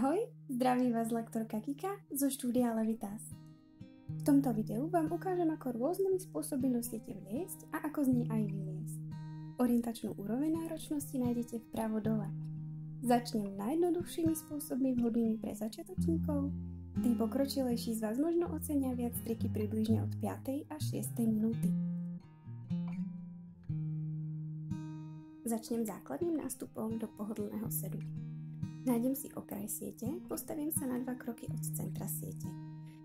Ahoj, zdraví vás lektorka Kika zo štúdia Levitas. V tomto videu vám ukážem, ako rôznymi spôsobmi nosiete vliesť a ako z nej aj vyliesť. Orientačnú úroveň náročnosti nájdete vpravo dole. Začnem najjednoduchšími spôsobmi vhodnými pre začiatočníkov. Tí pokročilejší z vás možno ocenia viac triky približne od 5. až 6. minúty. Začnem základným nástupom do pohodlného sedu. Nájdem si okraj siete, postavím sa na 2 kroky od centra siete.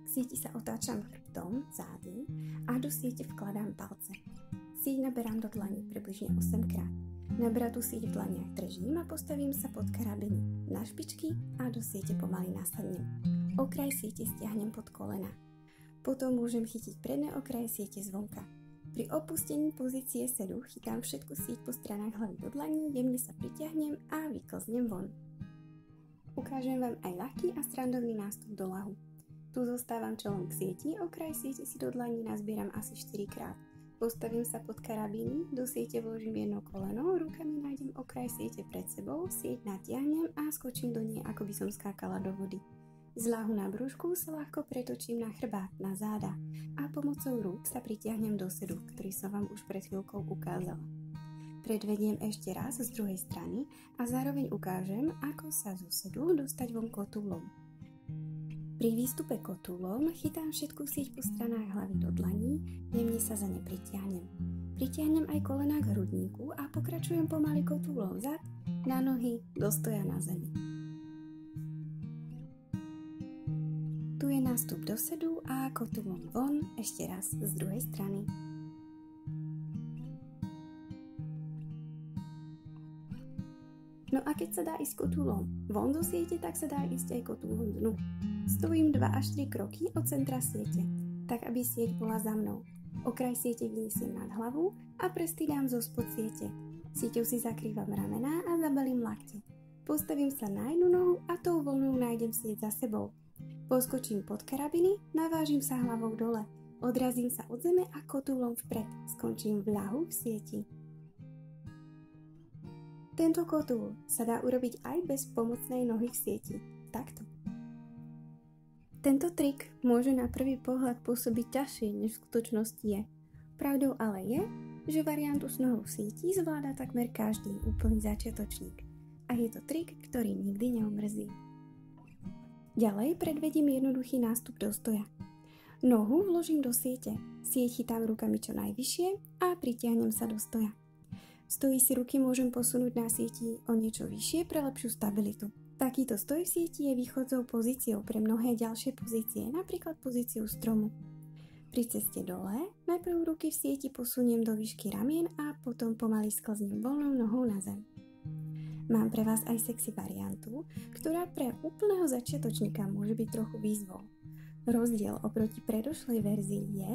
K sieti sa otáčam chrbtom, zády a do siete vkladám palce. Sieť naberám do dlaní približne 8 krát. Naberatú sieť v dlaniach držím a postavím sa pod karabiny na špičky a do siete pomaly nasadnem. Okraj siete stiahnem pod kolena. Potom môžem chytiť predné okraje siete zvonka. Pri opustení pozície sedu chytám všetku sieť po stranách hlavy do dlaní, jemne sa pritiahnem a vyklznem von. Ukážem vám aj ľahký a srandovný nástup do lahu. Tu zostávam čelom k sieti, okraj siete si do dlaní nazbieram asi 4 krát. Postavím sa pod karabíny, do siete vložím jedno koleno, rukami nájdem okraj siete pred sebou, sieť natiahnem a skočím do nej, ako by som skákala do vody. Z lahu na brúšku sa ľahko pretočím na chrbát, na záda a pomocou rúk sa pritiahnem do sedu, ktorý som vám už pred chvíľkou ukázala. Predvediem ešte raz z druhej strany a zároveň ukážem, ako sa zo sedu dostať von kotúlom. Pri výstupe kotúlom chytám všetku sieť po stranách hlavy do dlaní, jemne sa za ne pritiahnem. Pritiahnem aj kolená k hrudníku a pokračujem pomaly kotúlom vzad, na nohy, do stoja na zemi. Tu je nástup do sedu a kotúlom von ešte raz z druhej strany. No a keď sa dá ísť kotúlom von zo siete, tak sa dá ísť aj kotúlom dnu. Stojím 2 až 3 kroky od centra siete, tak aby sieť bola za mnou. Okraj siete vyniesiem nad hlavu a prestýdam zo spod siete. Sieťou si zakrývam ramená a zabalím lakte. Postavím sa na jednu nohu a tou voľnou nájdem sieť za sebou. Poskočím pod karabiny, navážim sa hlavou dole. Odrazím sa od zeme a kotúlom vpred. Skončím v ľahu v sieti. Tento kotúl sa dá urobiť aj bez pomocnej nohy v sieti. Takto. Tento trik môže na prvý pohľad pôsobiť ťažšie, než v skutočnosti je. Pravdou ale je, že variantu s nohou v sieti zvláda takmer každý úplný začiatočník. A je to trik, ktorý nikdy neomrzí. Ďalej predvedím jednoduchý nástup do stoja. Nohu vložím do siete, sieť chytám rukami čo najvyššie a pritiahnem sa do stoja. V stoji si ruky môžem posunúť na sieti o niečo vyššie pre lepšiu stabilitu. Takýto stoj v sieti je východzou pozíciou pre mnohé ďalšie pozície, napríklad pozíciu stromu. Pri ceste dole najprv ruky v sieti posuniem do výšky ramien a potom pomaly sklznem voľnou nohou na zem. Mám pre vás aj sexy variantu, ktorá pre úplného začiatočníka môže byť trochu výzvou. Rozdiel oproti predošlej verzii je,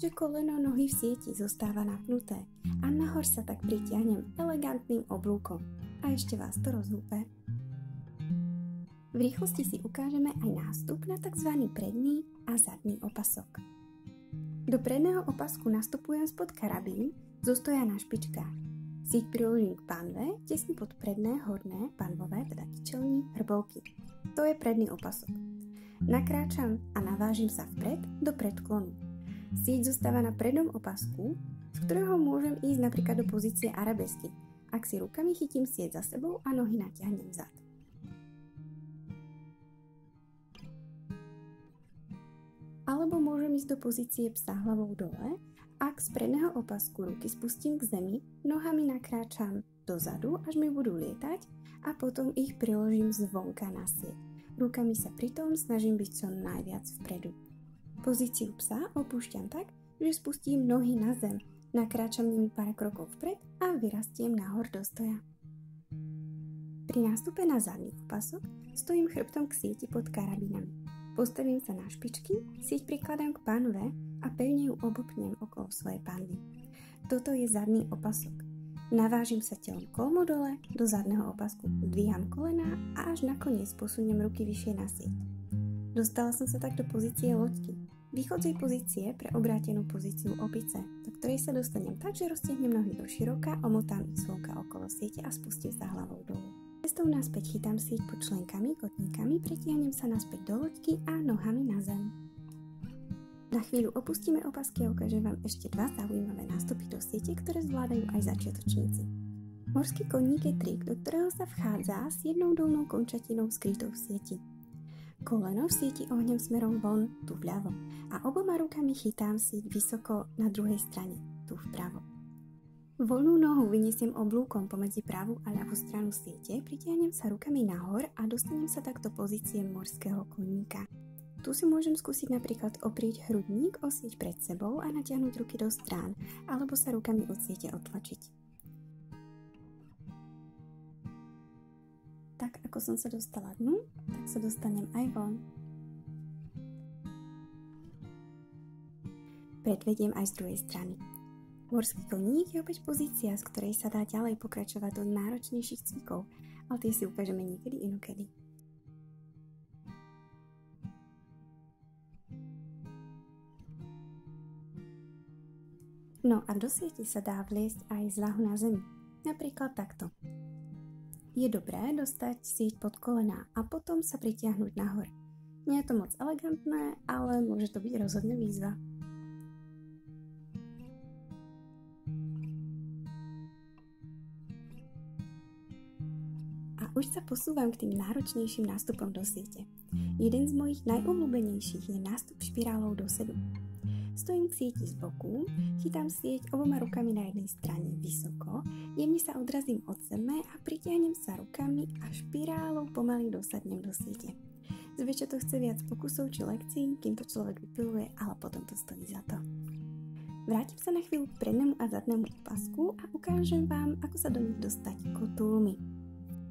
že koleno nohy v sieti zostáva napnuté a nahor sa tak pritiahnem elegantným oblúkom. A ešte vás to rozhúpe. V rýchlosti si ukážeme aj nástup na tzv. Predný a zadný opasok. Do predného opasku nastupujem spod karabín, zo stoja na špičkách. Sieť priložím k panve, tesne pod predné horné panvové, teda kyčelní hrbovky. To je predný opasok. Nakráčam a navážim sa vpred do predklonu. Sieť zostáva na prednom opasku, z ktorého môžem ísť napríklad do pozície arabesky, ak si rukami chytím sieť za sebou a nohy natiahnem vzad. Alebo môžem ísť do pozície psa hlavou dole, ak z predného opasku ruky spustím k zemi, nohami nakráčam dozadu, až mi budú lietať a potom ich priložím zvonka na sieť. Rukami sa pritom snažím byť čo najviac vpredu. Pozíciu psa opúšťam tak, že spustím nohy na zem, nakráčam nimi pár krokov vpred a vyrastiem nahor do stoja. Pri nástupe na zadný opasok stojím chrbtom k sieti pod karabínami. Postavím sa na špičky, sieť prikladám k panve a pevne ju obopnem okolo svojej panvy. Toto je zadný opasok. Navážim sa telom kolmo dole, do zadného opasku dvíham kolená a až nakoniec posuniem ruky vyššie na sieť. Dostala som sa tak do pozície loďky, východzej pozície pre obrátenú pozíciu opice, do ktorej sa dostanem tak, že roztiahnem nohy do široka, omotám ich zvonka okolo siete a spustím sa hlavou dolu. Cestou naspäť chytám sieť pod členkami, kotníkami, pretiahnem sa naspäť do loďky a nohami na zem. Na chvíľu opustíme opasky a ukážem vám ešte dva zaujímavé nástupy do siete, ktoré zvládajú aj začiatočníci. Morský koník je trik, do ktorého sa vchádza s jednou dolnou končatinou skrytou v sieti. Koleno v sieti ohňom smerom von, tu vľavo, a oboma rukami chytám sieť vysoko na druhej strane, tu vpravo. Voľnú nohu vyniesiem oblúkom pomedzi pravú a ľavú stranu siete, pritiahnem sa rukami nahor a dostanem sa takto pozície morského koníka. Tu si môžem skúsiť napríklad oprieť hrudník o sieť pred sebou a natiahnuť ruky do strán, alebo sa rukami od siete odtlačiť. Tak ako som sa dostala dnu, tak sa dostanem aj von. Predvediem aj z druhej strany. Morský koník je opäť pozícia, z ktorej sa dá ďalej pokračovať do náročnejších cvikov, ale tie si ukážeme niekedy inokedy. No a do siete sa dá vliesť aj z ľahu na zemi, napríklad takto. Je dobré dostať sieť pod kolená a potom sa pritiahnuť nahor. Nie je to moc elegantné, ale môže to byť rozhodne výzva. A už sa posúvam k tým náročnejším nástupom do siete. Jeden z mojich najobľúbenejších je nástup špirálou do sedu. Stojím k sieti z boku, chytám sieť oboma rukami na jednej strane vysoko, jemne sa odrazím od zeme a pritiahnem sa rukami a špirálou pomaly dosadnem do siete. Zväčša to chce viac pokusov či lekcií, kým to človek vypiluje, ale potom to stojí za to. Vrátim sa na chvíľu k prednému a zadnému opasku a ukážem vám, ako sa do nich dostať kotúlmi.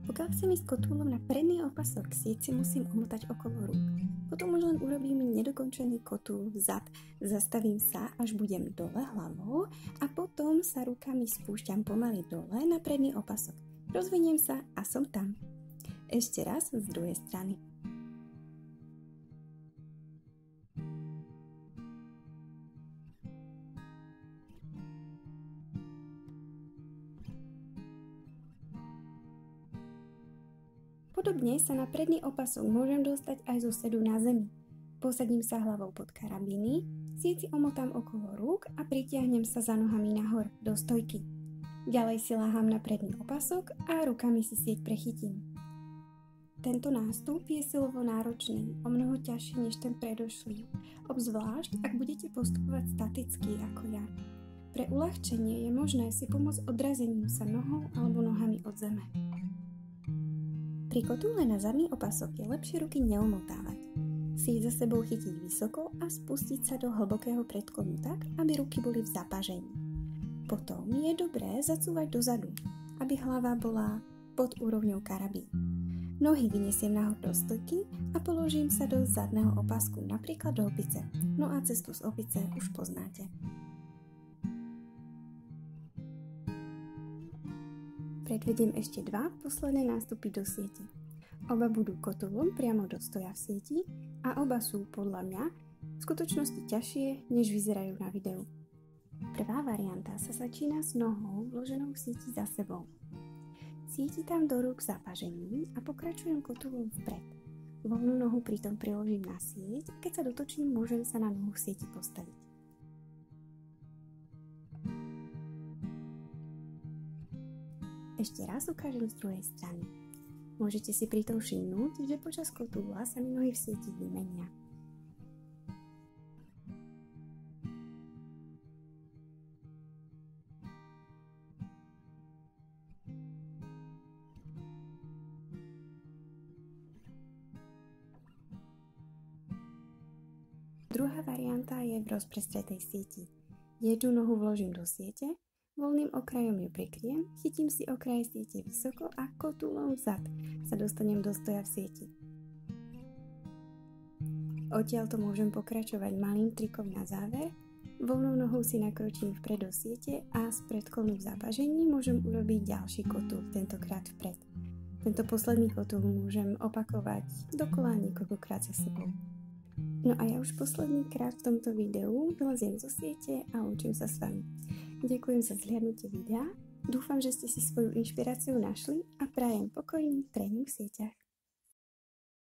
Pokiaľ chcem ísť kotúlom na predný opasok, sieť si musím omotať okolo rúk. Potom už len urobím nedokončený kotúl vzad, zastavím sa, až budem dole hlavou a potom sa rukami spúšťam pomaly dole na predný opasok. Rozviniem sa a som tam. Ešte raz z druhej strany. Podobne sa na predný opasok môžem dostať aj zo sedu na zemi. Posadím sa hlavou pod karabíny, sieť si omotám okolo rúk a pritiahnem sa za nohami nahor do stojky. Ďalej si ľahám na predný opasok a rukami si sieť prechytím. Tento nástup je silovo náročný, o mnoho ťažší než ten predošlý, obzvlášť ak budete postupovať staticky ako ja. Pre uľahčenie je možné si pomôcť odrazením sa nohou alebo nohami od zeme. Pri kotúle na zadný opasok je lepšie ruky neomotávať. Sieť za sebou chytiť vysoko a spustiť sa do hlbokého predklonu tak, aby ruky boli v zapažení. Potom je dobré zacúvať dozadu, aby hlava bola pod úrovňou karabín. Nohy vyniesiem nahor do stojky a položím sa do zadného opasku, napríklad do opice. No a cestu z opice už poznáte. Predvediem ešte dva posledné nástupy do siete. Oba budú kotúlom priamo do stoja v sieti a oba sú podľa mňa v skutočnosti ťažšie, než vyzerajú na videu. Prvá varianta sa začína s nohou vloženou v sieti za sebou. Sieti tam do rúk zapažením a pokračujem kotúlom vpred. Voľnú nohu pritom priložím na sieť a keď sa dotočím, môžem sa na nohu v sieti postaviť. Ešte raz ukážem z druhej strany. Môžete si pritom všimnúť, že počas kotúla sa mi nohy v sieti vymenia. Druhá varianta je v rozprestretej sieti. Jednu nohu vložím do siete, voľným okrajom ju prikriem, chytím si okraj siete vysoko a kotúlom vzad sa dostanem do stoja v sieti. Odtiaľto môžem pokračovať malým trikom na záver, voľnou nohou si nakročím vpred do siete a z predklonu v zapažení môžem urobiť ďalší kotúl, tentokrát vpred. Tento posledný kotúl môžem opakovať dokola niekoľkokrát za sebou. No a ja už posledný krát v tomto videu vyleziem zo siete a učím sa s vami. Ďakujem za zhliadnutie videa Dúfam, že ste si svoju inšpiráciu našli a prajem pokojný tréning v sieťach.